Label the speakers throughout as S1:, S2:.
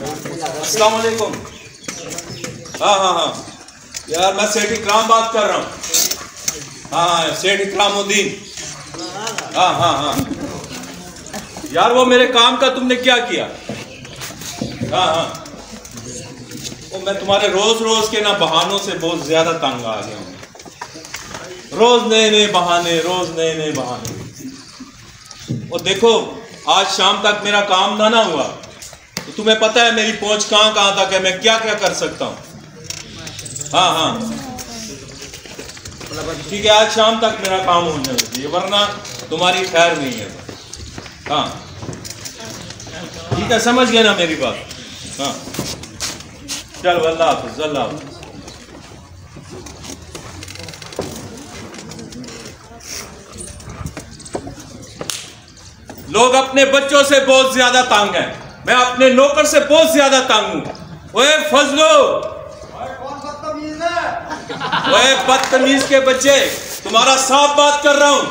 S1: अस्सलाम वालेकुम। हाँ हाँ हाँ यार, मैं सेठ इकराम बात कर रहा हूँ। हाँ सेठ इकरामुद्दीन। हाँ हाँ हाँ यार, वो मेरे काम का तुमने क्या किया? हाँ हाँ, वो मैं तुम्हारे रोज रोज के ना बहानों से बहुत ज्यादा तंग आ गया हूँ। रोज नए नए बहाने, रोज नए नए बहाने। और देखो, आज शाम तक मेरा काम ना हुआ तो तुम्हें पता है मेरी पहुंच कहाँ कहाँ तक है, मैं क्या क्या कर सकता हूँ। हाँ हाँ ठीक है, आज शाम तक मेरा काम होने चाहिए, वरना तुम्हारी खैर नहीं है। हाँ ठीक है, समझ गए ना मेरी बात? हाँ चलो, अल्लाह हाफ़िज़, अल्लाह हाफ़िज़। लोग अपने बच्चों से बहुत ज्यादा तंग हैं, मैं अपने नौकर से बहुत ज्यादा तंग हूँ। ओए फजलो, ओए बदतमीज के बच्चे, तुम्हारा साफ बात कर रहा हूँ।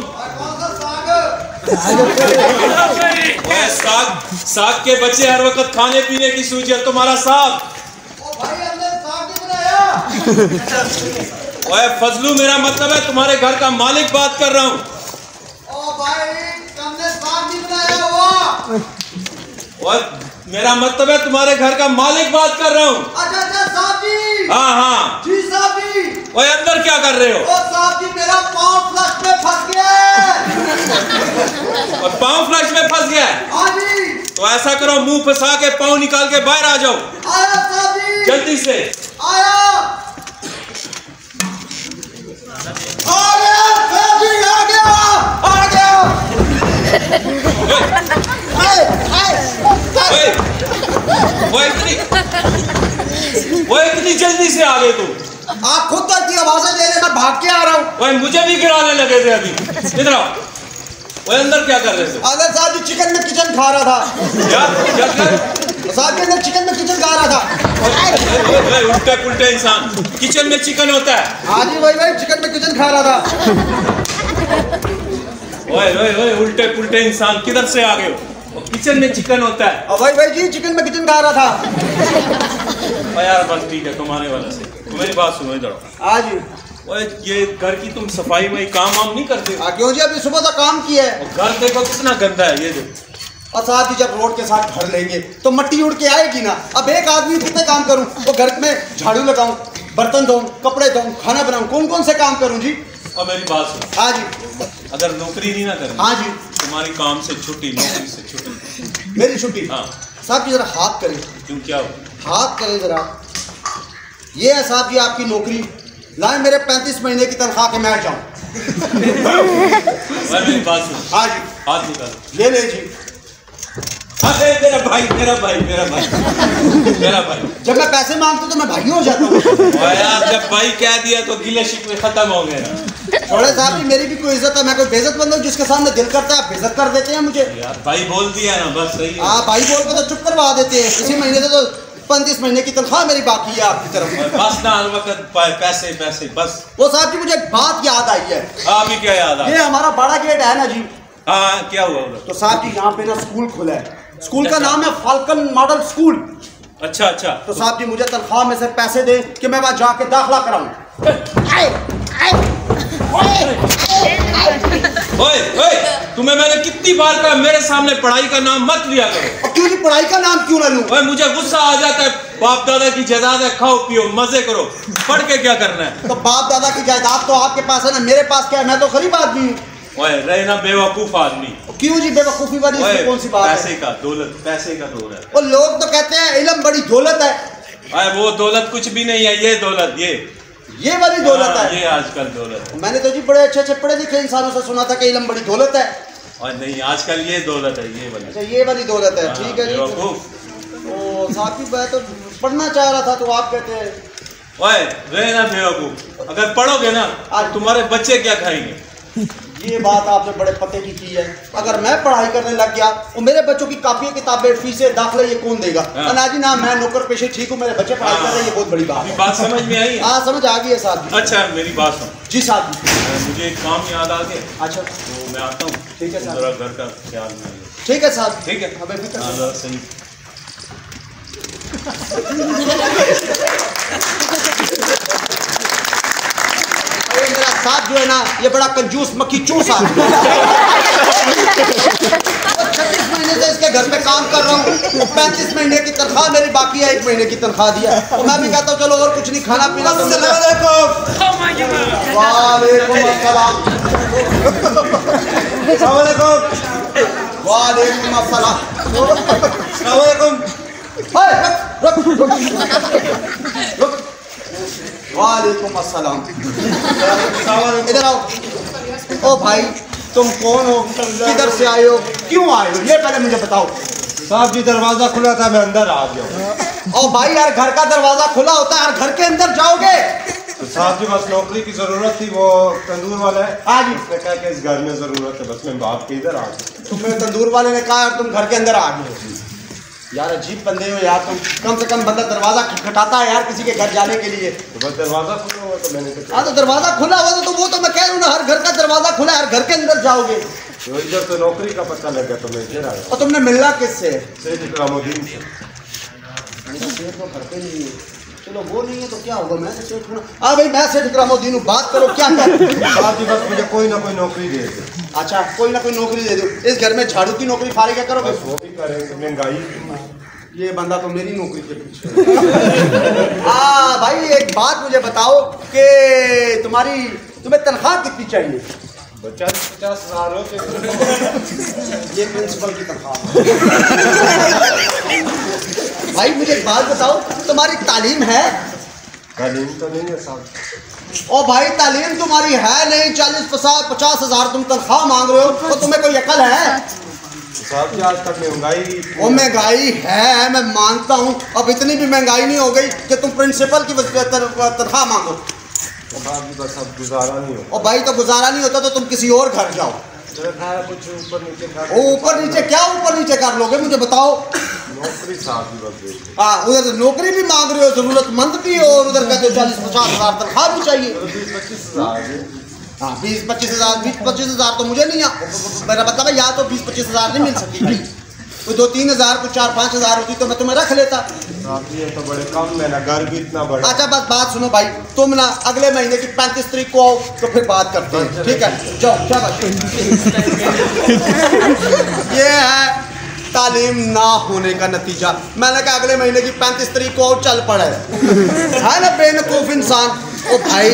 S1: साग के बच्चे, हर वक्त खाने पीने की सूझी है तुम्हारा साग। ओए फजलू, मेरा मतलब है तुम्हारे घर का मालिक बात कर रहा हूँ। मेरा मतलब है तुम्हारे घर का मालिक बात कर रहा हूँ।
S2: अच्छा साहब जी।
S1: हाँ हाँ
S2: जी साहब जी।
S1: ओए अंदर क्या कर रहे हो?
S2: साहब जी, मेरा पाँव फ्लश में फंस गया है।
S1: और पाँव फ्लश में फंस गया है?
S2: हाँ जी।
S1: तो ऐसा करो, मुंह फंसा के पाँव निकाल के बाहर आ जाओ।
S2: आया साहब जी।
S1: जल्दी से
S2: आया। आ गया साहब जी, आ गया, आ गया।
S1: वो इतनी जल्दी से आ गए तुम?
S2: आप खुद तक की आवाजें दे रहे, मैं भाग के आ रहा हूँ।
S1: वही मुझे भी गिराने लगे थे अभी। इधर आओ। वो अंदर क्या कर रहे थे?
S2: अगर साहब जी चिकन में किचन खा रहा था।
S1: क्या
S2: साहब जी अंदर चिकन में किचन खा रहा था।
S1: उल्टे पुल्टे इंसान, किचन में चिकन होता है?
S2: हाँ जी वही चिकन में किचन खा रहा था।
S1: ओए उल्टे पुल्टे इंसान, किधर से आ गए हो? किचन में चिकन होता है?
S2: भाई जी चिकन में किचन खा रहा था।
S1: यार बस ठीक है, तुम्हारे वाला से मेरी बात सुनो, इधर आओ।
S2: हाँ जी।
S1: ओए ये घर की तुम सफाई वही काम वाम नहीं करते?
S2: क्यों जी, अभी सुबह का काम किया है।
S1: घर देखो कितना गंदा है, ये देखो।
S2: और साथ ही जब रोड के साथ घर लेंगे तो मट्टी उड़ के आएगी ना। अब एक आदमी कितने काम करूं? वो घर में झाड़ू लगाऊं, बर्तन धोऊं, कपड़े धोऊं, खाना बनाऊं, कौन कौन से काम करूं जी?
S1: और मेरी बात सुनो।
S2: हाँ जी।
S1: अगर नौकरी नहीं ना करनी,
S2: हाँ जी,
S1: तुम्हारी काम से छुट्टी, नौकरी से छुट्टी।
S2: मेरी छुट्टी? हाँ साहब जी, जरा हाथ करें।
S1: क्यों, क्या हो?
S2: हाथ करें जरा। ये है साहब जी आपकी नौकरी, लाए मेरे 35 महीने की तनख्वाह के मैं जाऊं।
S1: मेरी बात सुनो।
S2: हाँ जी।
S1: हाथ निकालो।
S2: ले जी।
S1: अरे मेरा भाई।
S2: जब मैं पैसे मांगता हूँ तो मैं भाई हो जाता हूँ।
S1: यार जब भाई कह दिया तो गिले शिकवे खत्म हो गए ना।
S2: थोड़े साहब जी, मेरी भी कोई इज्जत है, मैं कोई बेइज्जत बंदा हूँ जिसके सामने दिल करता है बेइज्जत कर देते हैं मुझे।
S1: यार भाई बोल दिया ना, बस सही है।
S2: हाँ भाई बोल के तो चुप करवा देते हैं। इसी महीने से तो 35 महीने की तनख्वाह मेरी बाकी है आपकी तरफ।
S1: बस ना, हर वक्त पैसे बस।
S2: वो साहब जी मुझे एक बात याद आई है।
S1: अभी क्या याद आ?
S2: ये हमारा बड़ा गेट है ना जी।
S1: हाँ क्या हुआ?
S2: तो साहब जी यहाँ पे ना स्कूल खुला है, स्कूल का नाम है फाल्कन मॉडल स्कूल। अच्छा। तो साहब जी मुझे तनख्वाह में से पैसे दे कि मैं वहां जाके दाखला कराऊं।
S1: ओए तुम्हें मैंने कितनी बार कहा मेरे सामने पढ़ाई का नाम मत लिया करो।
S2: क्यों जी, पढ़ाई का नाम क्यों ना लूं?
S1: ओए मुझे गुस्सा आ जाता है। बाप दादा की जायदाद है, खाओ पियो मजे करो, पढ़ के क्या करना है?
S2: तो बाप दादा की जायदाद तो आपके पास है ना, मेरे पास क्या है? मैं तो गरीब आदमी हूँ।
S1: ओए रहे ना बेवकूफ आदमी।
S2: क्यों जी, बेवकूफी वाली इसमें कौन सी बात है?
S1: पैसे का दौर है।
S2: वो लोग तो कहते हैं इल्म बड़ी दौलत है।
S1: ओए वो दौलत कुछ भी नहीं है, ये दौलत
S2: ये वाली दौलत है।
S1: ये आजकल दौलत है।
S2: मैंने तो जी बड़े अच्छे पढ़े लिखे इंसानों से सुना था कि इल्म बड़ी दौलत है।
S1: और नहीं, आजकल ये दौलत है, ये वाली।
S2: अच्छा ये वाली दौलत है, ठीक है जी। तो साथी मैं तो पढ़ना चाह रहा था तो आप कहते हैं।
S1: ओए रहे ना बेवकूफ, अगर पढ़ोगे ना तुम्हारे बच्चे क्या खाएंगे?
S2: ये बात आपने बड़े पते की है। अगर मैं पढ़ाई करने लग गया और मेरे बच्चों की कापियां किताबें फीसें दाखिले ये कौन देगा? अनाजी ना मैं नौकर पेशे ठीक हूँ, मेरे बच्चे पढ़ाई कर रहे हैं, ये बहुत बड़ी बात है।
S1: बात समझ में आई?
S2: हाँ समझ आ गई है साहब जी।
S1: अच्छा मेरी बात सुन।
S2: जी साहब जी।
S1: मुझे एक काम याद आ गया।
S2: अच्छा
S1: तो मैं आता हूँ।
S2: ठीक है साहब।
S1: जरा घर का ख्याल में।
S2: ठीक है साहब।
S1: ठीक है।
S2: सही। मेरा साथ जो है ना, ये बड़ा कंजूस मक्खी चूस आदमी है। 36 महीने से इसके घर पे काम कर रहा हूँ, 35 महीने की तनख्वाह मेरी बाकी है, 1 महीने की तनख्वाह दिया। तो मैं भी कहता हूँ चलो और कुछ नहीं, खाना पीना तो मिल रहा है। वालेकुम अस्सलाम। वालेकुम अस्सलाम। वालेकुम अस्सलाम। इधर आओ। ओ भाई तुम कौन हो, किधर से आए हो, क्यों आए हो, ये पहले मुझे बताओ।
S3: साहब जी दरवाजा खुला था, मैं अंदर आ गया।
S2: ओ भाई यार, घर का दरवाजा खुला होता है, घर के अंदर जाओगे?
S3: तो साहब जी बस नौकरी की जरूरत थी, वो तंदूर वाला है।
S2: हाँ जी।
S3: उसने कहा कि इस घर में जरूरत है, बस मैं बाप के इधर आ गया।
S2: तुम्हें तंदूर वाले ने कहा और तुम घर के अंदर आ गए। यार अजीब बंदे हो यार तुम। कम से कम बंदा दरवाजा खटखटाता है यार किसी के घर जाने के लिए।
S3: तो बस दरवाजा खुला हुआ तो मैंने
S2: हाँ तो दरवाजा खुला हुआ तो वो तो मैं कह रहा हूँ ना, हर घर का दरवाजा खुला है, हर घर के अंदर जाओगे।
S3: तो इधर तो नौकरी का पता लग गया तो मैं इधर आया।
S2: और तुमने मिलना किससे?
S3: सेठ इकरामुद्दीन से।
S2: सेठ तो घर पे नहीं है, चलो वो नहीं है तो क्या होगा, मैं सेठ हूँ। हाँ भाई मैं सेठ इकरामुद्दीन हूँ, बात करो क्या कर।
S3: साहब जी बस मुझे कोई ना कोई नौकरी दे दे।
S2: अच्छा कोई ना कोई नौकरी दे दो। इस घर में झाड़ू की नौकरी फारी क्या करोगे?
S3: बस वो भी करेंगे, महंगाई।
S2: ये बंदा तो मेरी नौकरी के पीछे। हाँ भाई एक बात मुझे बताओ कि तुम्हें तनख्वाह कितनी चाहिए?
S3: 50,000 हो।
S2: ये प्रिंसिपल की तनख्वाह। भाई मुझे एक बात बताओ, तुम्हारी तालीम है?
S3: तालीम तो नहीं है साहब।
S2: ओ भाई तालीम तुम्हारी है नहीं, 40-50 हज़ार तुम तनख्वाह मांग रहे हो, तो तुम्हें कोई अकल है?
S3: साहब जी आज तक महंगाई।
S2: वो महंगाई है, मैं मानता हूँ, अब इतनी भी महंगाई नहीं हो गई कि तुम प्रिंसिपल की तनख्वाह मांगो।
S3: साहब जी बस अब गुजारा नहीं हो।
S2: और भाई तो गुजारा नहीं होता तो तुम किसी और घर जाओ।
S3: कुछ ऊपर नीचे कर।
S2: ऊपर नीचे क्या ऊपर नीचे कर लोगे मुझे बताओ?
S3: नौकरी साहब जी बस दे।
S2: हाँ उधर से नौकरी भी मांग रहे हो, जरूरतमंद भी हो, और उधर कहते हो 40-50 हज़ार तनख्वाह भी चाहिए।
S3: 20-25 हज़ार।
S2: हाँ 20-25 हज़ार तो मुझे नहीं, मेरा मतलब है यहाँ तो 20-25 हज़ार नहीं मिल सकती भाई। कोई 2-3 हज़ार, कुछ 4-5 हज़ार होती तो मैं तुम्हें रख लेता।
S3: ये तो बड़े कम है ना, घर भी इतना बड़ा।
S2: अच्छा बस बात सुनो भाई, तुम ना अगले महीने की 35 तारीख को आओ तो फिर बात करते हैं, ठीक है? जाओ शाबाश। ये है तालीम ना होने का नतीजा। मैंने कहा अगले महीने की 35 तारीख को आओ, चल पड़े है ना बेवकूफ इंसान। ओ भाई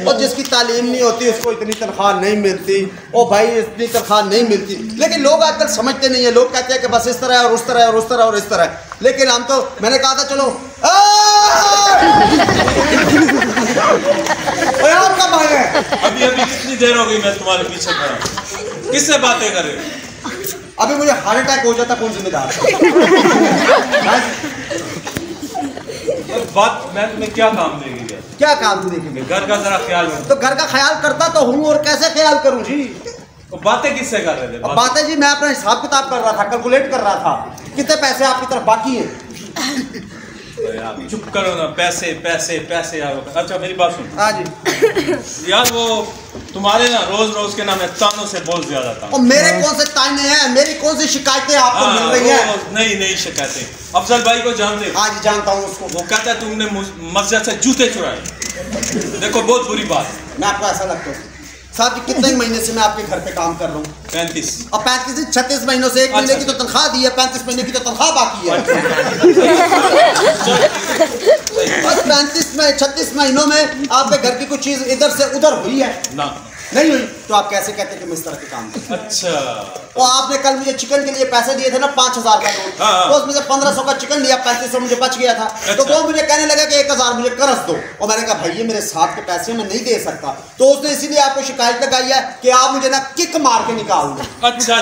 S2: और जिसकी तालीम नहीं होती उसको इतनी तनख्वाह नहीं मिलती। ओ भाई इतनी तनख्वाह नहीं मिलती, लेकिन लोग आजकल समझते नहीं है। लोग कहते हैं कि बस इस तरह है और उस तरह है और उस तरह और इस तरह है, लेकिन हम तो, मैंने कहा था चलो आप कब आए हैं?
S1: अभी कितनी देर हो गई मैं तुम्हारे पीछे खड़ा, किससे बातें कर रहे हो?
S2: अभी मुझे हार्ट अटैक हो जाता, कौन जिम्मेदार?
S1: बात मैं तुम्हें क्या काम देगी?
S2: क्या काम देखेंगे?
S1: घर का जरा ख्याल रखो।
S2: तो घर का ख्याल करता तो हूँ, और कैसे ख्याल करूँ जी?
S1: तो बातें किससे कर रहे थे?
S2: बातें जी मैं अपना हिसाब किताब कर रहा था, कैलकुलेट कर रहा था कितने पैसे आपकी तरफ बाकी हैं।
S1: चुप करो ना, पैसे पैसे पैसे यार। अच्छा मेरी बात सुन।
S2: हाँ जी।
S1: यार वो तुम्हारे ना रोज रोज के नाम है तानों से बहुत ज्यादा था।
S2: और मेरे कौन से ताने हैं, मेरी कौन सी शिकायतें आपको मिल रही हैं?
S1: नहीं शिकायतें। अफजल भाई को जानते हो?
S2: हाँ जी जानता हूँ उसको।
S1: वो कहता है तुमने मस्जिद से जूते चुराए। देखो बहुत बुरी बात।
S2: मैं आपको ऐसा लगता है साहब जी, कितने महीने से मैं आपके घर पे काम कर रहा हूँ?
S1: 35।
S2: और 36 महीनों से 1 महीने की तो तनख्वाह दी है, 35 महीने की तो तनख्वाह बाकी है। बस 36 महीनों में आपके घर की कुछ चीज इधर से उधर हुई है
S1: ना?
S2: नहीं हुई। तो आप कैसे कहते कि मैं इस तरह के काम करता?
S1: अच्छा
S2: और आपने कल मुझे चिकन के लिए पैसे दिए थे ना 5,000 का नोट, तो उसमें से 1500 का चिकन लिया, 3500 मुझे बच गया था। तो वो मुझे कहने लगा कि 1,000 मुझे कर्ज दो, और मैंने कहा भाई ये मेरे साहब के पैसे मैं नहीं दे सकता। तो उसने इसीलिए आपको शिकायत लगाई है कि आप मुझे ना किक मार के निकाल दो।
S1: अच्छा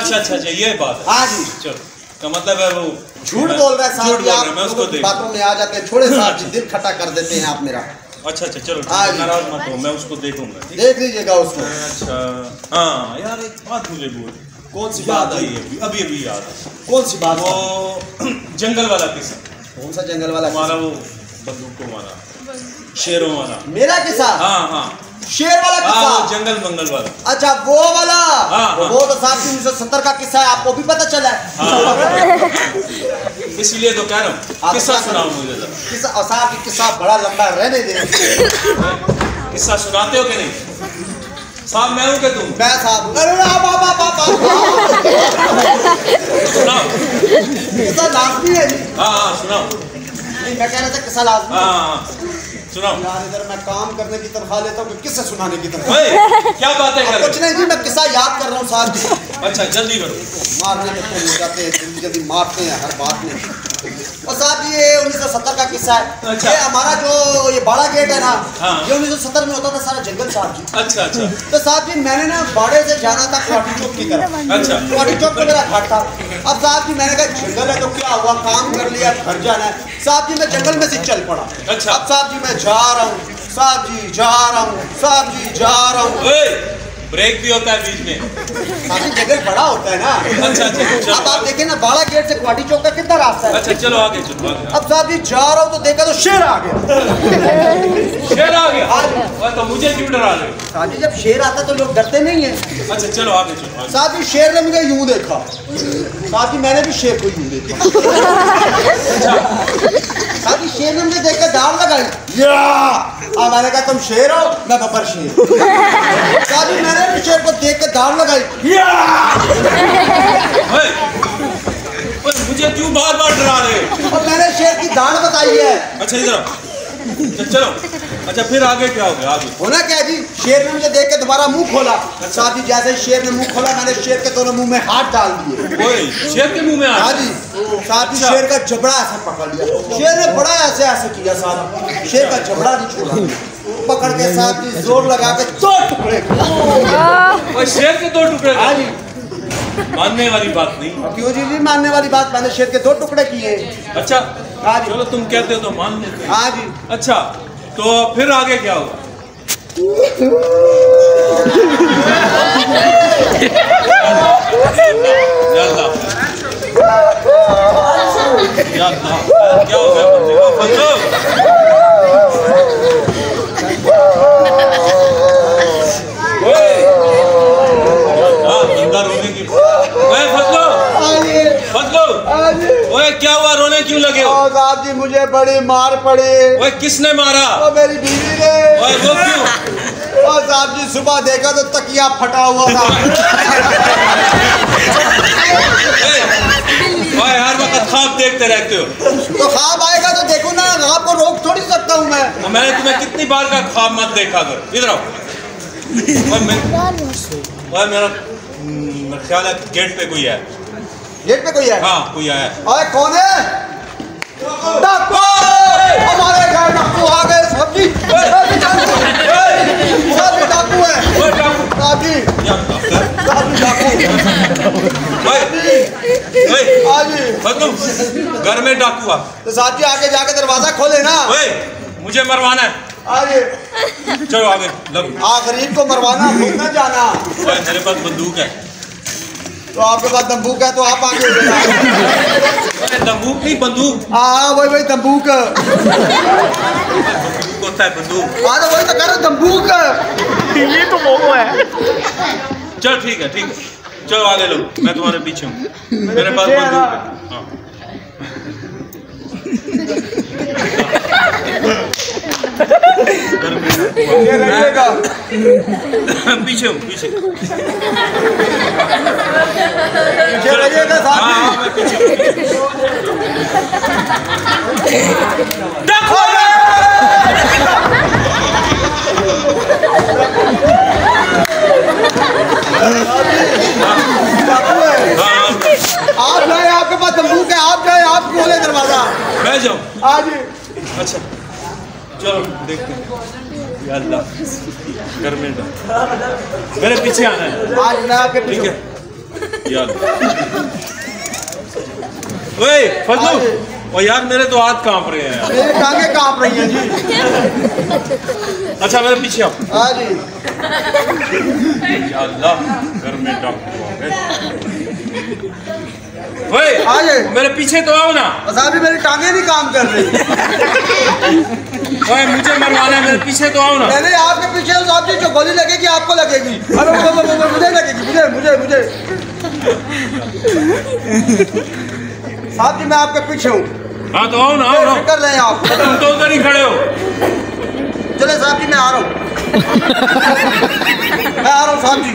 S1: ये बात है।
S2: हाँ जी।
S1: चलो का मतलब है वो
S2: झूठ बोल रहा है साहब,
S1: मैं उसको
S2: बातों में आ जाते हैं। छोड़े साहब जी, दिल खट्टा कर देते हैं आप मेरा।
S1: अच्छा चलो नाराज मत हो, मैं उसको देखूंगा।
S2: देख लीजिएगा उसको।
S1: अच्छा हाँ यार एक बात मुझे बोल।
S2: कौन सी बात आई?
S1: अभी याद है।
S2: कौन सी बात?
S1: वो जंगल वाला किस्सा।
S2: कौन सा जंगल वाला?
S1: हमारा वो बंदूकों वाला, शेरों वाला।
S2: मेरा किस्सा?
S1: हाँ
S2: शेर वाला किस्सा,
S1: जंगल मंगल वाला।
S2: अच्छा वो वाला।
S1: हाँ।
S2: वो तो साहब 1970 का किस्सा है, आपको भी पता चला है।
S1: इसीलिए तो कह रहा हूँ, किस्सा सुनाओ मुझे जरा।
S2: किस्सा और साहब की किस्सा बड़ा लंबा है, रहने दे।
S1: किस्सा सुनाते हो कि नहीं साहब? मैं हूँ कि तुम?
S2: मैं साहब। अरे
S1: सुनाओ।
S2: किस्सा लाजमी है जी।
S1: हाँ सुनाओ।
S2: नहीं मैं कह रहा था किस्सा लाजमी।
S1: हाँ सुनाओ।
S2: यार इधर मैं काम करने की तनख्वाह लेता हूँ, किस्से सुनाने की तनख्वाह।
S1: क्या बातें कर रहे हो?
S2: कुछ नहीं जी, मैं किस्सा याद कर रहा हूँ साहब जी।
S1: अच्छा जल्दी करो।
S2: मारने में तो हो जाते हैं, जल्दी जल्दी मारते हैं हर बात में। और साहब जी ये 1970 का किस्सा है।
S1: अच्छा।
S2: ये हमारा जो ये बड़ा गेट है ना,
S1: हाँ।
S2: ये 1970 में होता था सारा जंगल साहब जी।
S1: अच्छा अच्छा
S2: तो साहब जी मैंने ना बाड़े से जाना था क्वाटी चौक की तरफ।
S1: अच्छा।
S2: क्वाटी चौक पे मेरा घर था। अब साहब जी मैंने कहा जंगल है तो क्या हुआ, काम कर लिया, घर जाना है। साहब जी मैं जंगल में से चल पड़ा।
S1: अच्छा।
S2: अब साहब जी मैं जा रहा हूँ, साहब जी जा रहा हूँ, साहब जी जा रहा हूँ।
S1: ब्रेक भी होता है बीच में।
S2: साहब जी जंगल बड़ा होता है ना।
S1: अच्छा अच्छा
S2: अब आप देखें ना बाड़ा गेट से क्वाटी चौक का कितना रास्ता है।
S1: अच्छा चलो आगे चलो आगे।
S2: अब साहब जी जा रहा हूँ तो देखा तो शेर आ गया।
S1: शेर आ गया? तो मुझे क्यों डरा रहे हो?
S2: साहब जी जब शेर आता तो लोग डरते नहीं है।
S1: अच्छा चलो आगे चलो आगे।
S2: साहब जी शेर ने मुझे यूं देखा, साहब जी मैंने भी शेर को यूं देखा। साहब जी शेर ने मुझे देखकर दाल लगाई। मैंने कहा तुम शेर हो, मैं बब्बर शेर। साहब जी मैंने भी शेर को देख कर दाल लगाई।
S1: मुझे क्यों बार बार डरा रहे हो?
S2: और मैंने शेर की दाल बताई है।
S1: अच्छा इधर आओ। चलो अच्छा फिर आगे क्या हो गया? आगे
S2: होना क्या जी, शेर ने मुझे देख के दोबारा मुंह खोला। साहब जी जैसे ही शेर ने मुंह खोला मैंने शेर के दोनों मुंह में हाथ डाल दिए।
S1: शेर के मुंह में?
S2: हाँ जी। साहब जी शेर का जबड़ा ऐसा पकड़ लिया, शेर ने बड़ा ऐसे ऐसे किया साहब, शेर का जबड़ा नहीं छोड़ा, पकड़ के साहब जी जोर लगा के 2 टुकड़े।
S1: शेर के 2 टुकड़े?
S2: हाँ जी।
S1: मानने वाली बात नहीं।
S2: क्यों जी मानने वाली बात, मैंने शेर के 2 टुकड़े किए।
S1: अच्छा
S2: हाँ जी।
S1: चलो तुम कहते हो तो मान लेते।
S2: हाँ जी।
S1: अच्छा तो फिर आगे क्या होगा? क्या हो गया बंदे को? बंदा रोने की ओए क्या हुआ, रोने क्यों लगे हो?
S2: साहब जी मुझे बड़ी मार पड़ी।
S1: ओए किसने मारा?
S2: मेरी बीवी ने।
S1: ओए वो क्यों?
S2: और साहब जी सुबह देखा तो तकिया फटा हुआ था।
S1: ओए हर वक्त ख्वाब देखते रहते हो।
S2: तो ख्वाब आएगा तो देखो ना, आपको रोक थोड़ी सकता हूँ मैं।
S1: मैंने तुम्हें कितनी बार का ख्वाब मत देखा कर। इधर आओ। मेरा ख्याल है गेट पे कोई है।
S2: गेट पे कोई है?
S1: हाँ कोई आया।
S2: अरे कौन है? डाकू! हमारे घर डाकू आ गए। सब्जी डाकू है। सब्जी डाकू।
S1: घर में डाकू आ
S2: तो साहब जी आगे जाके दरवाजा खोले ना।
S1: मुझे मरवाना है।
S2: आगे
S1: चलो आगे।
S2: गरीब को मरवाना, खुद न जाना।
S1: मेरे पास बंदूक है।
S2: तो आपके पास दंबूक है तो आप आगे।
S1: दंबूक नहीं बंदूक।
S2: हाँ वही दंबूक
S1: होता है बंदूक।
S2: हाँ तो वही तो कह रहा दंबूक।
S4: ये तो मोमो है।
S1: चलो ठीक है चलो आगे लो, मैं तुम्हारे पीछे हूँ। मेरे पास बंदूक है। हाँ। पीछे हूँ पीछे
S2: रहिएगा साहब।
S1: मैं पीछे
S2: आप जाए, आपके पास दंबूक है, आप जाए, आप खोले दरवाजा।
S1: मैं जाऊँ?
S2: आज
S1: अच्छा चलो देखते हैं। या अल्लाह घर में मेरे पीछे आना है।
S2: आज मैं आपके
S1: ठीक है यार। ओए फजलू, ओ यार मेरे तो हाथ कांप रहे हैं यार।
S2: मेरी टांगे कांप रही हैं जी।
S1: अच्छा मेरे पीछे आओ।
S2: हाँ जी।
S1: या अल्लाह घर में डाकू आ गए। ओए मेरे पीछे तो आओ ना।
S2: साहब मेरी टांगे नहीं काम कर रही।
S1: ओए मुझे मरवाना है, मेरे पीछे तो आओ ना।
S2: मैंने आपके पीछे हूँ साहब जी, जो गोली लगेगी आपको लगेगी। अरे मुझे लगेगी, मुझे साहब जी मैं आपके पीछे हूँ।
S1: हाँ तो आओ ना, आओ ना।
S2: कर रहे हैं आप,
S1: तुम तो उधर ही खड़े हो।
S2: चले साहब जी मैं आ रहा हूँ। मैं आ रहा हूँ साहब जी।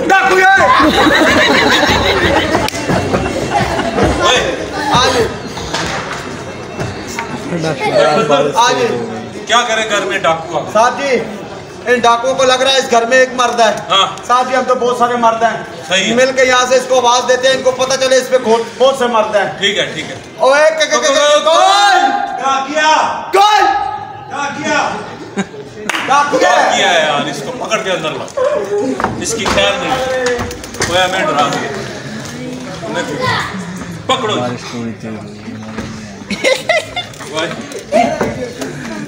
S2: डाकू यार आगे
S1: क्या करे घर में डाकू?
S2: साहब जी इन डाकुओं को लग रहा है इस घर में एक मर्द है।
S1: हाँ।
S2: साहब जी हम तो बहुत सारे मर्द हैं।
S1: सही है।
S2: मिल के यहाँ से इसको आवाज देते हैं, इनको पता चले इस पे बहुत से मर्द हैं।
S1: ठीक है ठीक है।
S2: ओए
S1: क्या किया है यार? इसको पकड़ के अंदर ला, इसकी खैर नहीं। ओए हमें डरा दिया, पकड़ो।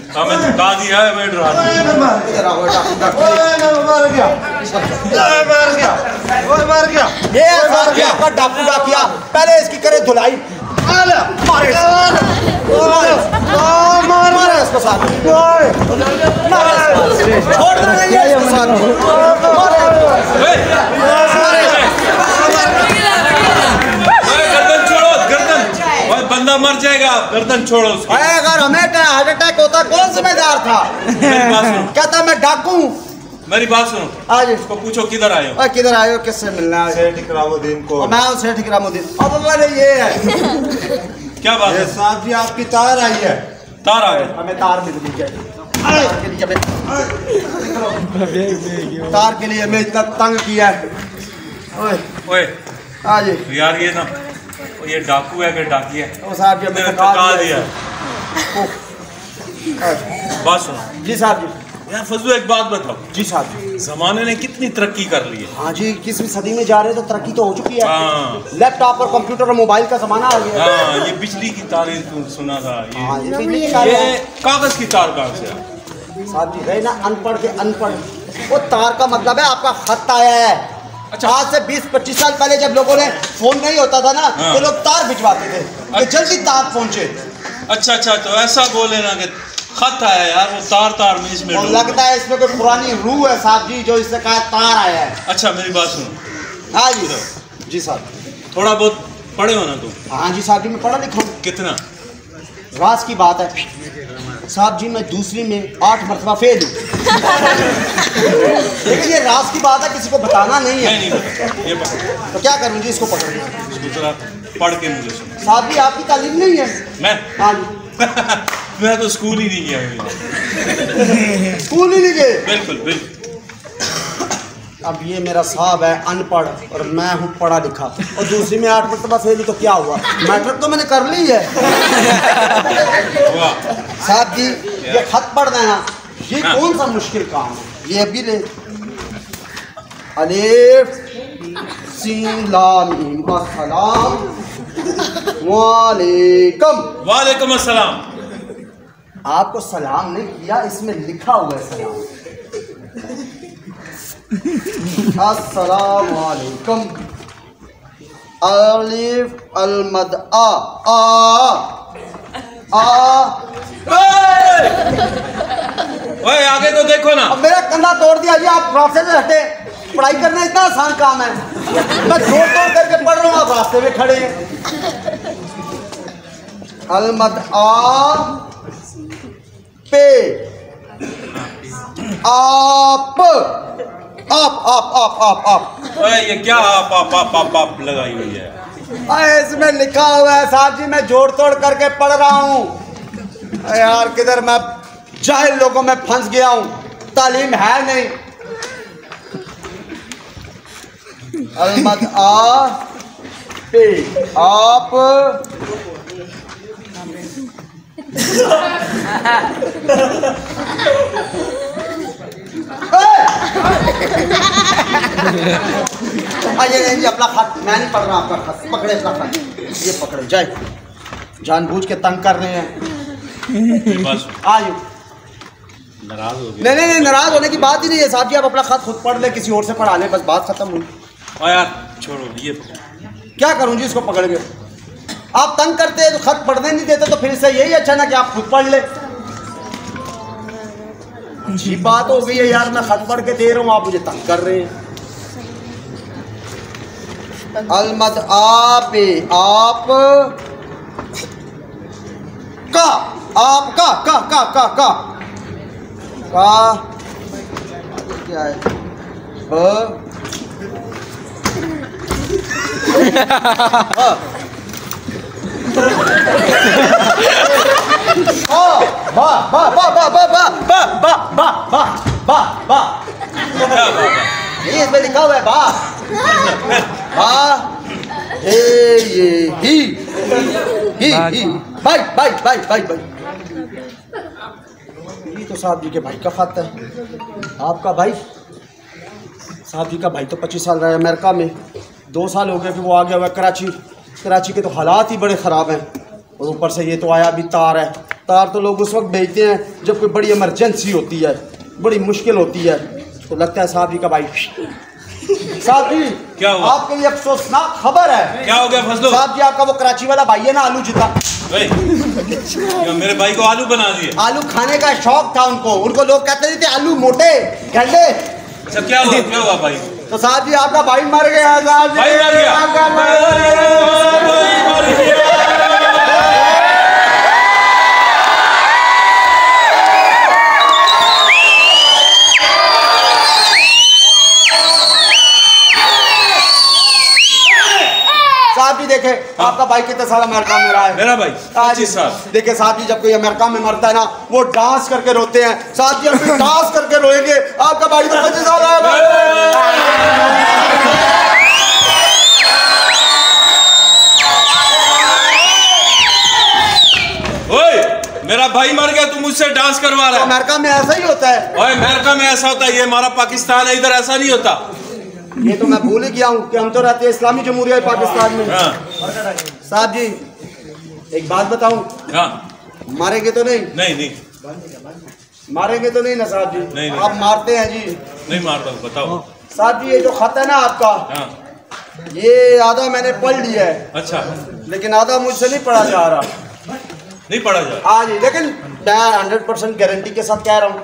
S1: हमें धमका दिया है, हमें डरा दिया।
S2: ये आपका डाकू डाकिया, पहले इसकी करे धुलाई। मारे इसको साथ, छोड़ देंगे इसको साथ।
S1: गर्दन छोड़ो, गर्दन। ओए बंदा मर जाएगा, गर्दन छोड़ो उसकी।
S2: अगर हमें हार्ट अटैक होता कौन जिम्मेदार था?
S1: मेरी बात सुनो,
S2: कहता मैं डाकू।
S1: मेरी बात सुनो।
S2: आज
S1: इसको पूछो किधर आए हो?
S2: किधर आए हो, किससे मिलना है?
S3: सेठ इकरामुद्दीन को।
S2: मैं हूँ सेठ इकरामुद्दीन। अब मैंने ये है
S1: क्या बात है?
S3: साहब जी आपकी तार आई है।
S1: तार आ गए?
S2: हमें तार मिल गई है। तार के लिए हमें इतना तंग किया है।
S1: ओए
S2: आज
S1: यार ये ना, ये डाकू है कि डाकी है?
S2: वो साहब जी हमें
S1: मैंने
S2: थका
S1: थका
S2: दिया।
S1: बात सुनो
S2: जी साहब जी।
S1: यार फजलू एक बात बताओ,
S2: जी साहब जी।
S1: जमाने ने कितनी तरक्की कर ली है।
S2: हाँ जी, 21वीं सदी में जा रहे तो तरक्की तो हो चुकी है।
S1: हाँ।
S2: लैपटॉप और कंप्यूटर और मोबाइल का जमाना आ गया।
S1: हाँ, ये बिजली की तारें तुम सुना था,
S2: हाँ,
S1: ये
S2: बिजली की तारें हैं।
S1: कागज की तार कहाँ से?
S2: साहब जी रहे ना अनपढ़ के अनपढ़। वो तार का मतलब है आपका खत आया है। अच्छा, आज से 20-25 साल पहले जब लोगों ने फोन नहीं होता था ना,
S1: हाँ।
S2: तो लोग तार भिजवाते थे कि जल्दी तार पहुंचे।
S1: अच्छा अच्छा, तो ऐसा बोले ना कि खत आया यार, वो तार में इसमें
S2: और लगता है इसमें कोई पुरानी रूह है साहब जी, जो इससे कहा तार आया है।
S1: अच्छा मेरी बात सुनो।
S2: हाँ जी जी साहब।
S1: थोड़ा बहुत पढ़े हो ना तुम?
S2: हाँ जी साहब जी मैं पढ़ा लिखा हूँ।
S1: कितना?
S2: राज की बात है साहब जी, मैं दूसरी में 8 मरतबा फेल हूँ। देखिए राज की बात है, किसी को बताना नहीं है।
S1: नहीं पता, ये पकड़।
S2: तो क्या करूँ जी, इसको पकड़ के?
S1: इसको जरा पढ़ के मुझे सुनो।
S2: साहब जी आपकी तालीम नहीं है?
S1: मैं
S2: हाँ जी।
S1: मैं तो स्कूल ही नहीं गया।
S2: स्कूल ही नहीं गए?
S1: बिल्कुल बिल्कुल।
S2: अब ये मेरा साहब है अनपढ़ और मैं हूँ पढ़ा लिखा, और दूसरी में 8 मरतबा फेल, तो क्या हुआ? मैट्रिक तो मैंने कर ली है। साहब जी ये खत पढ़ देना, ये कौन सा मुश्किल काम है? ये अभी ले अलिफ सीन लाम मीम सलाम वालेकुम।
S1: वालेकुम अस्सलाम।
S2: आपको सलाम नहीं किया, इसमें लिखा हुआ है सलाम। अस्सलाम वालेकुम। अलिफ अलमद आ
S1: ओए आगे तो देखो ना।
S2: अब मेरा कंधा तोड़ दिया जी, आप रास्ते से हटे। पढ़ाई करना इतना आसान काम है? मैं जोड़ तोड़ करके पढ़ रहा हूँ, आप रास्ते में खड़े हैं। अलमद आ पे आप
S1: ओए ये क्या आप लगाई हुई है?
S2: इसमें लिखा हुआ है साहब जी, मैं जोड़ तोड़ करके पढ़ रहा हूँ। यार किधर मैं जाहिल लोगों में फंस गया हूँ, तालीम है नहीं। अलमद आ पे आप ये अपना खत मैं नहीं पढ़ रहा, आपका खत पकड़े, अपना खत ये पकड़े जाए। जानबूझ के तंग कर रहे हैं। आयु
S1: नाराज हो गए?
S2: नहीं नाराज होने की बात ही नहीं है साहब जी, आप अपना खत खुद पढ़ ले, किसी और से पढ़ा ले, बस बात खत्म हुई।
S1: यार छोड़ो ये।
S2: क्या करूं जी इसको पकड़ के? आप तंग करते हैं तो खत पढ़ने नहीं देते, तो फिर से यही अच्छा ना कि आप खुद पढ़ ले। अजीब बात हो गई है यार, मैं खत पढ़ के दे रहा हूँ, आप मुझे तंग कर रहे हैं। अलमद आप का क्या है ये इसमें लिखा हुआ है बा भाई भाई भाई भाई भाई। ये तो साहब जी के भाई का खत है। आपका भाई, साहब जी का भाई तो 25 साल रहा है अमेरिका में, 2 साल हो गए कि वो आ गया हुआ कराची। कराची के तो हालात ही बड़े ख़राब हैं, और ऊपर से ये तो आया भी तार है। तार तो लोग उस वक्त भेजते हैं जब कोई बड़ी इमरजेंसी होती है, बड़ी मुश्किल होती है। तो लगता है साहब जी का भाई। साहब जी
S1: क्या हुआ?
S2: आपके लिए अफसोसनाक खबर है।
S1: क्या हो गया फजलू?
S2: साहब जी आपका वो कराची वाला भाई है ना, आलू जीता।
S1: मेरे भाई को आलू बना दिए।
S2: आलू खाने का शौक था उनको लोग कहते थे आलू मोटे गंडे।
S1: अच्छा क्या हुआ भाई?
S2: तो साहब जी आपका भाई मर गया। साहब जी
S1: भाई मर गया।
S2: साहब जी देखे आपका भाई कितने साल अमेरिका में रहा है?
S1: मेरा भाई 25 साल।
S2: देखिए साहब जी जब कोई अमेरिका में मरता है ना, वो डांस करके रोते हैं। साहब जी हम डांस करके रोएंगे। आपका भाई तो 25 साल
S1: मेरा भाई मर गया, तू मुझसे डांस करवा रहा है?
S2: अमेरिका में ऐसा ही होता है।
S1: ओए अमेरिका में ऐसा होता है, ये हमारा पाकिस्तान है, इधर ऐसा नहीं होता।
S2: ये तो मैं भूल ही गया हूँ कि हम तो रहते हैं इस्लामी जमहूरिया पाकिस्तान में।
S1: हाँ।
S2: साहब जी एक बात बताऊं,
S1: हाँ।
S2: मारेंगे तो नहीं?
S1: नहीं
S2: मारेंगे तो नहीं ना साहब जी?
S1: नहीं।
S2: आप मारते हैं जी?
S1: नहीं मारता हूँ, बताओ।
S2: साहब जी ये जो खत है ना आपका,
S1: हाँ।
S2: ये आधा मैंने पढ़ लिया है।
S1: अच्छा।
S2: लेकिन आधा मुझसे नहीं पढ़ा जा रहा।
S1: नहीं पढ़ा जा रहा?
S2: हाँ जी, लेकिन मैं 100% गारंटी के साथ कह रहा हूँ,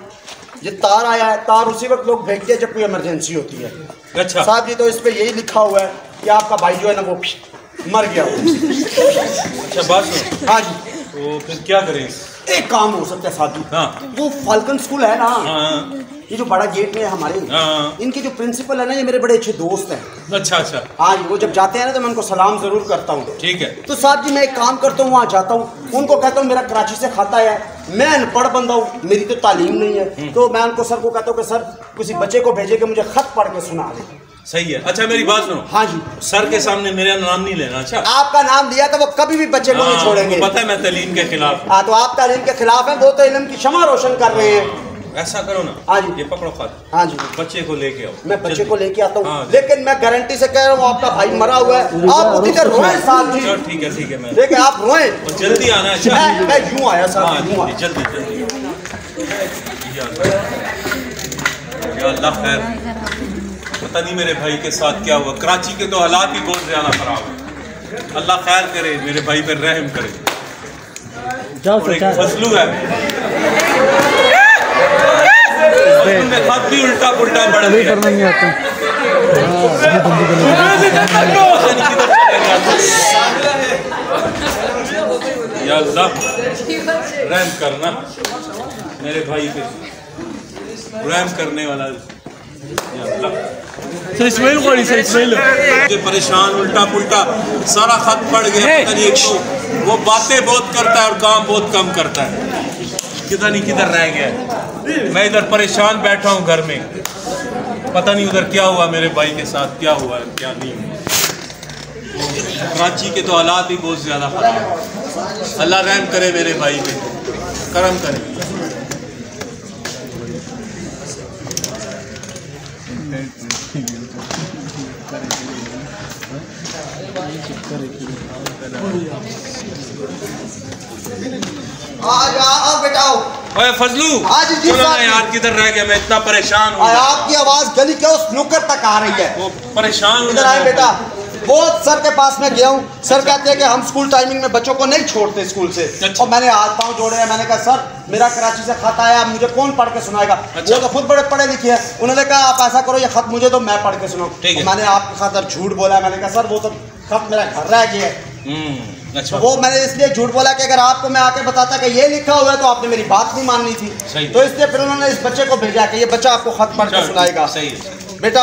S2: ये तार आया है, तार उसी वक्त लोग भेजते हैं जब कोई इमरजेंसी होती है।
S1: अच्छा
S2: साहब जी तो इस पे यही लिखा हुआ है कि आपका भाई जो है ना वो मर गया।
S1: अच्छा बात सुनो।
S2: हाँ जी।
S1: तो फिर क्या करें?
S2: एक काम हो सकता है साहब जी।
S1: हाँ।
S2: वो फाल्कन स्कूल है ना,
S1: हाँ।
S2: ये जो बड़ा गेट में है हमारे,
S1: हाँ।
S2: इनके जो प्रिंसिपल है ना, ये मेरे बड़े अच्छे दोस्त हैं।
S1: अच्छा अच्छा।
S2: हाँ जी, वो जब जाते हैं ना तो मैं उनको सलाम जरूर करता हूँ।
S1: ठीक है।
S2: तो साहब जी मैं एक काम करता हूँ, वहाँ जाता हूँ, उनको कहता हूँ मेरा कराची से खाता है, मैं अनपढ़ बंदा हूँ, मेरी तो तालीम नहीं है। तो मैं उनको सर को कहता हूँ कि सर किसी बच्चे को भेजे कि मुझे खत पढ़ के सुना दे।
S1: सही है। अच्छा मेरी बात सुनो।
S2: हाँ जी।
S1: सर के सामने मेरा नाम नहीं लेना। अच्छा
S2: आपका नाम लिया तो वो कभी भी बच्चे को नहीं छोड़ेंगे।
S1: पता है मैं तालीम के खिलाफ।
S2: हाँ तो आप तालीम के खिलाफ हैं, वो तो इल्म की शमा रोशन कर रहे हैं।
S1: ऐसा करो ना।
S2: हाँ जी।
S1: ये पकड़ो खत।
S2: हाँ जी।
S1: बच्चे को लेके आओ।
S2: मैं बच्चे को लेके आता हूँ।
S1: हाँ।
S2: लेकिन मैं गारंटी से कह रहा हूँ आपका भाई मरा हुआ है। आप उसी तरह रोएं साहब जी।
S1: चलो ठीक है मैं।
S2: देखिए आप रोएं
S1: और जल्दी आना। अच्छा
S2: मैं यूं आया साहब, यूं आया।
S1: जल्दी या अल्लाह खैर। पता नहीं मेरे भाई के साथ क्या हुआ। कराची के तो हालात ही बहुत ज्यादा खराब है। अल्लाह खैर करे, मेरे भाई पर रहम करे। और एक फसलू है, में खत भी उल्टा पुल्टा पड़ गया। या अल्लाह रहम करना मेरे भाई पे, रहम करने वाला। मुझे परेशान उल्टा पुल्टा सारा खत पड़ गया। पता नहीं, एक तो वो बातें बहुत करता है और काम बहुत कम करता है। किधर नहीं किधर रह गया। मैं इधर परेशान बैठा हूँ घर में, पता नहीं उधर क्या हुआ मेरे भाई के साथ, क्या हुआ क्या नहीं हुआ। कराची के तो हालात ही बहुत ज़्यादा खराब है। अल्लाह रहम करे मेरे भाई पे, करम करे।
S2: आओ बेटा
S1: ओए फजलू, चलो ना यार, किधर रह गया? मैं इतना परेशान हूँ।
S2: आपकी आवाज गली के उस नुक्कड़ तक आ रही है।
S1: वो परेशान।
S2: इधर आए बेटा। वो सर के पास में गया हूँ। सर कहते हैं कि हम स्कूल टाइमिंग में बच्चों को नहीं छोड़ते स्कूल से। और मैंने हाथ पाँव जोड़े हैं। मैंने कहा सर मेरा कराची से खत आया, मुझे कौन पढ़ के सुनाएगा? वो तो खुद बड़े पढ़े लिखे हैं। उन्होंने कहा आप ऐसा करो ये खत मुझे तो मैं पढ़ के सुनाऊँ। मैंने आपके खातर झूठ बोला। मैंने कहा सर वो तो खत मेरा घर रह गया है। तो वो मैंने इसलिए झूठ बोला कि अगर आपको मैं आके बताता कि ये लिखा हुआ है तो आपने मेरी बात नहीं माननी थी। तो इसलिए फिर उन्होंने इस बच्चे को भेजा कि ये बच्चा आपको खत पढ़ के सुनाएगा। बेटा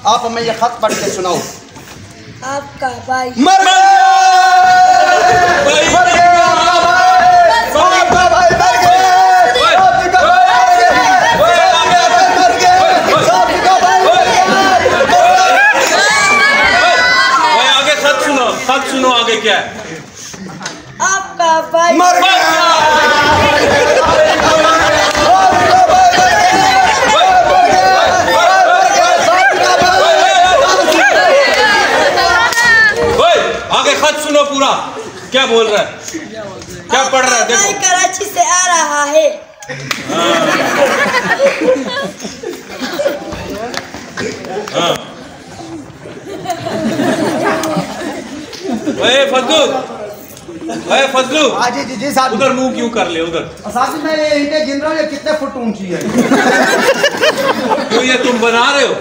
S2: आप हमें ये खत पढ़ के सुनाओ।
S5: आपका भाई
S2: मर गया, मर गया, आपका भाई मर गया, आपका भाई मर गया, आपका भाई मर गया।
S1: आगे खत सुनो आगे क्या है?
S5: आपका भाई
S2: मर गया,
S1: आगे खत सुनो पूरा। क्या बोल रहा है? क्या पढ़ रहा है? देखो
S5: कराची से आ रहा है। फजलू
S2: जी साहब
S1: उधर मुंह क्यों कर ले? उधर
S2: साहब मैं ये ईंटें गिन रहा हूँ, ये कितने फुट ऊंची है?
S1: क्यों ये तुम बना रहे हो?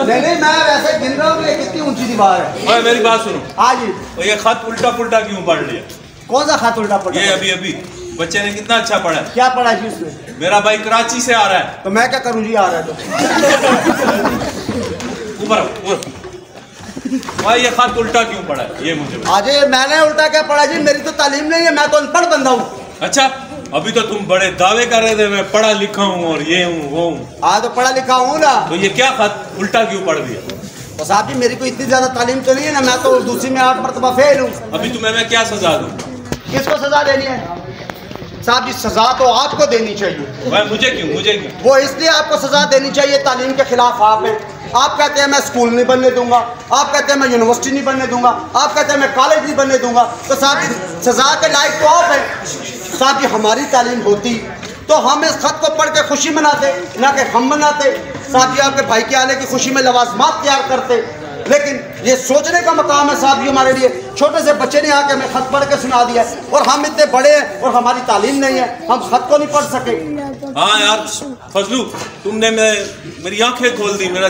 S2: नहीं मैं वैसे गिन रहा हूँ ये कितनी ऊंची दीवार है।
S1: ओए मेरी बात सुनो।
S2: हाँ जी।
S1: तो ये खत उल्टा पुल्टा क्यों पढ़ लिया?
S2: कौन सा खत उल्टा पढ़ा?
S1: ये अभी बच्चे ने कितना अच्छा पढ़ा।
S2: क्या पढ़ा जी उसमें?
S1: मेरा भाई कराची से आ रहा है।
S2: तो मैं क्या करूँ जी आ रहा है तो?
S1: ऊपर भाई ये खत उल्टा क्यों पढ़ा है? ये मुझे
S2: आज मैंने उल्टा क्या पढ़ा जी? मेरी तो तालीम नहीं है, मैं तो अनपढ़ बंदा हूँ।
S1: अच्छा अभी तो तुम बड़े दावे कर रहे थे मैं पढ़ा लिखा हूँ और ये हूँ वो हूँ।
S2: हाँ तो पढ़ा लिखा हूँ ना।
S1: तो ये क्या खत उल्टा क्यों पढ़ दिया?
S2: तो साहब जी मेरी कोई इतनी ज्यादा तालीम तो नहीं है ना, मैं तो दूसरी में 8 मरतबा फेल हूँ।
S1: अभी तुम्हें मैं क्या सजा दूँ?
S2: किसको सजा देनी है? साहब जी सजा तो आपको देनी चाहिए।
S1: भाई मुझे क्यों?
S2: वो इसलिए आपको सजा देनी चाहिए, तालीम के खिलाफ आप हैं। आप कहते हैं मैं स्कूल नहीं बनने दूंगा, आप कहते हैं मैं यूनिवर्सिटी नहीं बनने दूंगा, आप कहते हैं मैं कॉलेज नहीं बनने दूंगा। तो साहब जी सजा के लायक तो आप हैं। साहब जी हमारी तालीम होती तो हम इस खत को पढ़ के खुशी मनाते, ना कि हम मनाते। साहब जी आपके भाई के आने की खुशी में लवाजमात तैयार करते। लेकिन ये सोचने का मकाम है साहब जी हमारे लिए। छोटे से बच्चे ने आके हमें खत पढ़ के सुना दिया और हम इतने बड़े हैं और हमारी तालीम नहीं है, हम खत को नहीं पढ़ सके।
S1: हाँ यार फजलू तुमने मेरी आंखें खोल दी, मेरा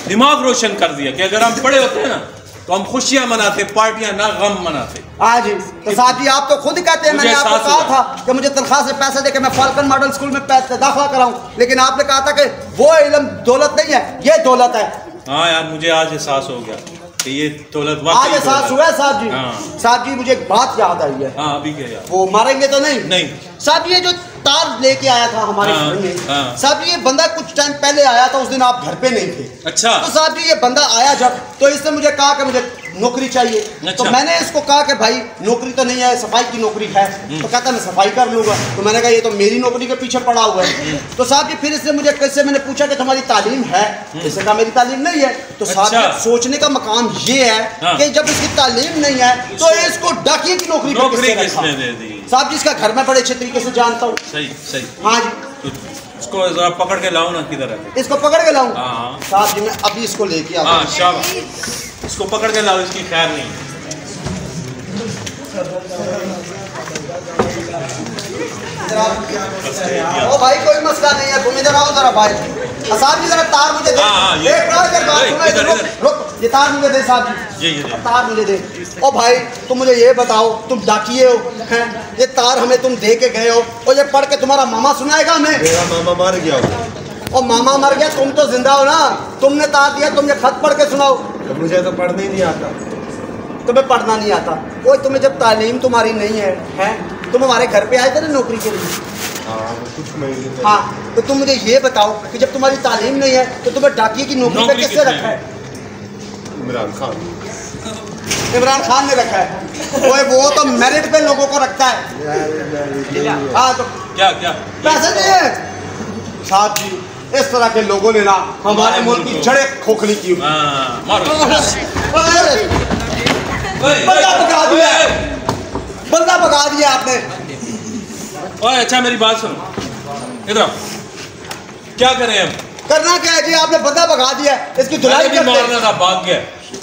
S1: दिमाग रोशन कर दिया कि अगर हम पढ़े होते हैं ना तो हम खुशियां मनाते, पार्टियां ना गम मनाते।
S2: हाँ जी। तो साहब जी आप तो खुद कहते हैं, मैंने आपको कहा था कि मुझे तनख्वाह से पैसे देके मैं फाल्कन मॉडल स्कूल में दाखिला कराऊं, लेकिन आपने कहा था कि वो इल्म दौलत नहीं है, ये दौलत है।
S1: हाँ यार मुझे आज एहसास हो गया कि ये दौलत
S2: आज एहसास हुआ है साहब जी।
S1: हाँ।
S2: साहब जी मुझे एक बात याद आई है।
S1: हाँ अभी क्या यार?
S2: वो मारेंगे तो नहीं?
S1: नहीं
S2: साहब ये जो तार लेके आया था हमारे घर में, साहब ये बंदा कुछ टाइम पहले आया था, उस दिन आप घर पे नहीं थे।
S1: अच्छा।
S2: तो साहब जी ये बंदा आया जब तो इसने मुझे कहा कि मुझे नौकरी चाहिए।
S1: अच्छा।
S2: तो मैंने इसको कहा कि भाई नौकरी तो नहीं है, सफाई की नौकरी है। तो कहता मैं सफाई कर लूंगा। तो मैंने कहा ये तो मेरी नौकरी के पीछे पड़ा हुआ है। तो साहब जी फिर इसने मुझे कैसे, मैंने पूछा कि तुम्हारी तालीम है? इसने कहा मेरी तालीम नहीं है। तो साहब जी सोचने का मकाम ये है कि जब इसकी तालीम नहीं है तो इसको डाकिए की नौकरी
S1: किसने दे दी?
S2: साहब जी इसका घर में बड़े अच्छे तरीके से जानता हूँ।
S1: सही सही।
S2: हाँ जी।
S1: इसको जरा पकड़ के लाओ ना, किधर है?
S2: इसको पकड़ के लाऊं?
S1: हाँ
S2: साहब जी मैं अभी इसको लेके आता हूँ।
S1: हाँ शाबाश, इसको पकड़ के लाओ, इसकी खैर नहीं।
S2: ओ भाई कोई मसला नहीं है, तुम इधर आओ जरा भाई। साहब जी जरा तार मुझे दे। रुक ये तार मुझे दे साहब जी, ये तार मुझे दे। ओ भाई तुम मुझे ये बताओ, तुम डाकिए हो हैं, ये तार हमें तुम दे के गए हो और ये पढ़ के तुम्हारा मामा सुनाएगा हमें?
S3: मेरा मामा मर गया।
S2: और मामा मर गया, तुम तो जिंदा हो ना, तुमने तार दिया, तुम ये खत पढ़ के सुनाओ।
S3: तो मुझे तो पढ़ने ही नहीं आता।
S2: तुम्हें पढ़ना नहीं आता? ओए तुम्हें जब तालीम तुम्हारी नहीं है, हैं तुम हमारे घर पे आए थे ना नौकरी के लिए।
S3: हाँ कुछ महीने।
S2: हाँ तो तुम मुझे ये बताओ कि जब तुम्हारी तालीम नहीं है तो तुम्हें डाकिए की नौकरी पे किसने रखा है?
S3: इमरान खान।
S2: इमरान खान ने रखा है। ओए वो तो मेरिट पे लोगों को रखता है। हाँ तो
S1: क्या क्या
S2: पैसे नहीं है साहब जी। इस तरह के लोगों ने ना हमारे मुल्क की जड़ें खोखली की। बंदा भगा दिया, बंदा भगा दिया आपने।
S1: ओए अच्छा मेरी बात सुनो, इधर आओ। क्या करें हम?
S2: करना क्या है जी, आपने बंदा भगा दिया, इसकी धुलाई करते,
S1: मारना था, भाग गया,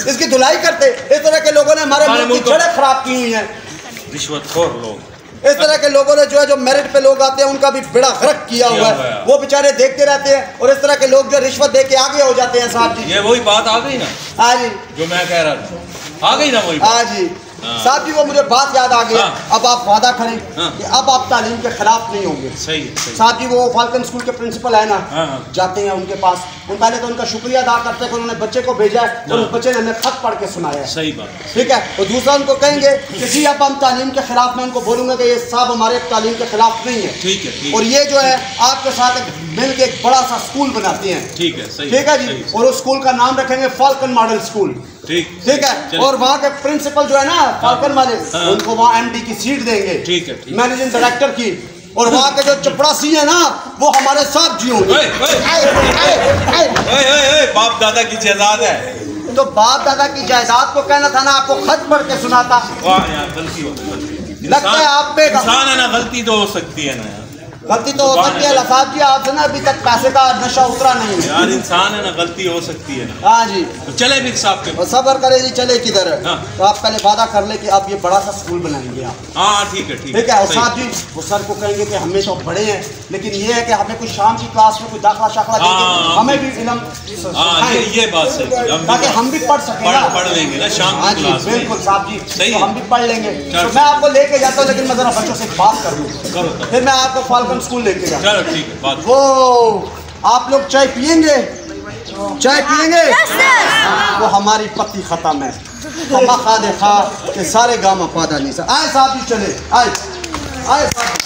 S2: इसकी धुलाई करते। इस तरह के लोगों ने हमारे मुल्क की सड़क खराब की हुई है।
S1: रिश्वतखोर लोग,
S2: इस तरह के लोगों ने जो मेरिट पे लोग आते हैं उनका भी बेड़ा गर्क किया हुआ है, वो बेचारे देखते रहते हैं। और इस तरह के लोग जो रिश्वत दे के आगे हो जाते हैं साहब जी।
S1: ये वही बात आ गई ना,
S2: हाँ जी,
S1: जो मैं कह रहा था, आ गई ना वही बात।
S2: हाँ जी साहब जी, वो मुझे बात याद आ गई। अब आप वादा करें कि अब आप तालीम के खिलाफ नहीं होंगे।
S1: सही है।
S2: साहब जी, वो फाल्कन स्कूल के प्रिंसिपल है ना, जाते हैं उनके पास, पहले तो उनका शुक्रिया अदा करते हैं कि उन्होंने बच्चे को भेजा है और उस बच्चे ने हमें खत पढ़ के सुनाया है।
S1: सही बात,
S2: ठीक है। और दूसरा उनको कहेंगे कि जी अब हम तालीम के खिलाफ, मैं उनको बोलूंगा कि ये साहब हमारे तालीम के खिलाफ नहीं है।
S1: ठीक है।
S2: और ये जो है आपके साथ मिल के एक बड़ा सा स्कूल बनाते हैं।
S1: ठीक है, सही,
S2: ठीक है जी। और उस स्कूल का नाम रखेंगे फाल्कन मॉडल स्कूल। ठीक है। और वहाँ के प्रिंसिपल जो है ना फाल्कन वाले, उनको वहाँ एमडी की सीट देंगे।
S1: ठीक है।
S2: मैनेजिंग डायरेक्टर की। और वहाँ के जो चपड़ासी है ना, वो हमारे साथ जी होंगे।
S1: बाप दादा की जायदाद है,
S2: तो बाप दादा की जायदाद को कहना था ना, आपको खत पढ़ के सुनाता।
S1: वाह यार, गलती हो गई।
S2: लगता है आप पे
S1: इंसान है ना, गलती तो हो सकती है ना यार,
S2: गलती तो हो सकती है। लसाब जी, आपसे ना अभी तक पैसे का नशा उतरा नहीं है
S1: यार, इंसान है ना, गलती हो सकती है ना।
S2: हाँ जी।
S1: तो चले भी साहब के,
S2: सब्र करे जी, चले किधर है।
S1: हाँ।
S2: तो आप पहले वादा कर ले कि आप ये बड़ा सा स्कूल बनाएंगे आप।
S1: हाँ ठीक है,
S2: ठीक है। और साहब जी, वो सर को कहेंगे कि हमें तो बड़े हैं, लेकिन ये है कि हमें कुछ शाम की क्लास में कुछ दाखला शाखला देके हमें भी इल्म
S1: ये बात सही,
S2: ताकि हम भी पढ़ सकें,
S1: पढ़ लेंगे ना शाम
S2: हाँ
S1: की
S2: जी,
S1: क्लास में।
S2: बिल्कुल साहब जी,
S1: सही
S2: तो
S1: है।
S2: हम भी पढ़ लेंगे। तो मैं आपको लेके जाता हूँ, लेकिन मैं जरा बच्चों से बात कर लूँ, फिर मैं आपको फाल्कन स्कूल लेके जाता हूँ।
S1: चलो ठीक है, बात।
S2: वो आप लोग चाय पियेंगे? चाय पियेंगे? वो हमारी पत्ती खत्म है। हम खा देखा कि सारे गाँव में पादा नहीं। आए साहब जी, चले आए आए साहब।